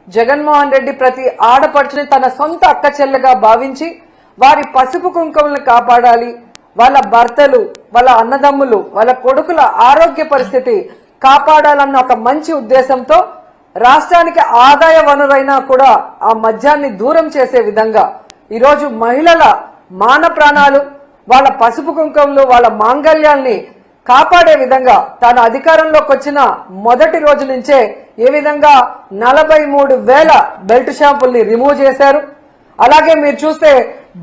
జగన్మోహన్ రెడ్డి ప్రతి ఆడపడుచుని తన సొంత అక్క చెల్లెగా భావించి వారి పసుపు కుంకుమలను కాపాడాలి, వాళ్ళ భర్తలు, వాళ్ళ అన్నదమ్ములు, వాళ్ళ కొడుకుల ఆరోగ్య పరిస్థితి కాపాడాలన్న ఒక మంచి ఉద్దేశంతో రాష్ట్రానికి ఆదాయ వనరైనా కూడా ఆ మద్యాన్ని దూరం చేసే విధంగా ఈరోజు మహిళల మాన ప్రాణాలు, వాళ్ళ పసుపు కుంకుమలు, వాళ్ళ మాంగళ్యాల్ని కాపాడే విధంగా తాను అధికారంలోకి వచ్చిన మొదటి రోజు నుంచే ఏ విధంగా 43,000 బెల్ట్ షాపుల్ని రిమూవ్ చేశారు. అలాగే మీరు చూస్తే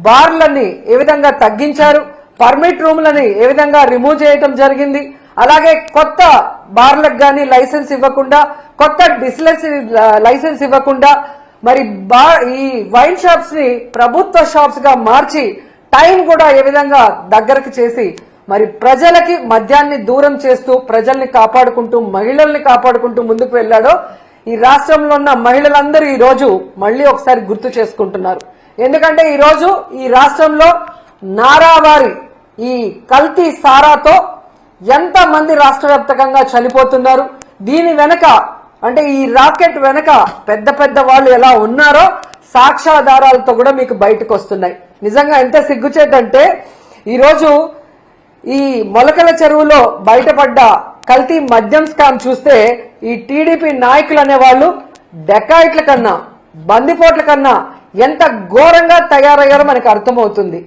బార్లని ఏ విధంగా తగ్గించారు, పర్మిట్ రూమ్లని ఏ విధంగా రిమూవ్ చేయడం జరిగింది. అలాగే కొత్త బార్లకు గానీ లైసెన్స్ ఇవ్వకుండా, కొత్త డిస్టిలరీ లైసెన్స్ ఇవ్వకుండా మరి ఈ వైన్ షాప్స్ ని ప్రభుత్వ షాప్స్ గా మార్చి టైం కూడా ఏ విధంగా దగ్గరకు చేసి మరి ప్రజలకి మద్యాన్ని దూరం చేస్తూ ప్రజల్ని కాపాడుకుంటూ మహిళల్ని కాపాడుకుంటూ ముందుకు వెళ్లాడో ఈ రాష్ట్రంలో ఉన్న మహిళలందరూ ఈ రోజు మళ్లీ ఒకసారి గుర్తు చేసుకుంటున్నారు. ఎందుకంటే ఈ రోజు ఈ రాష్ట్రంలో నారావారి ఈ కల్తీ సారాతో ఎంత మంది రాష్ట్ర వ్యాప్తంగా చనిపోతున్నారు, దీని వెనక అంటే ఈ రాకెట్ వెనక పెద్ద పెద్ద వాళ్ళు ఎలా ఉన్నారో సాక్ష్యాధారాలతో కూడా మీకు బయటకు వస్తున్నాయి. నిజంగా ఎంత సిగ్గుచేటంటే ఈరోజు ఈ మొలకల చెరువులో బయటపడ్డ కల్తీ మద్యం స్కామ్ చూస్తే ఈ టీడీపీ నాయకులు అనేవాళ్ళు డెకాయిట్ల కన్నా బందిపోట్ల కన్నా ఎంత ఘోరంగా తయారయ్యారో మనకు అర్థమవుతుంది.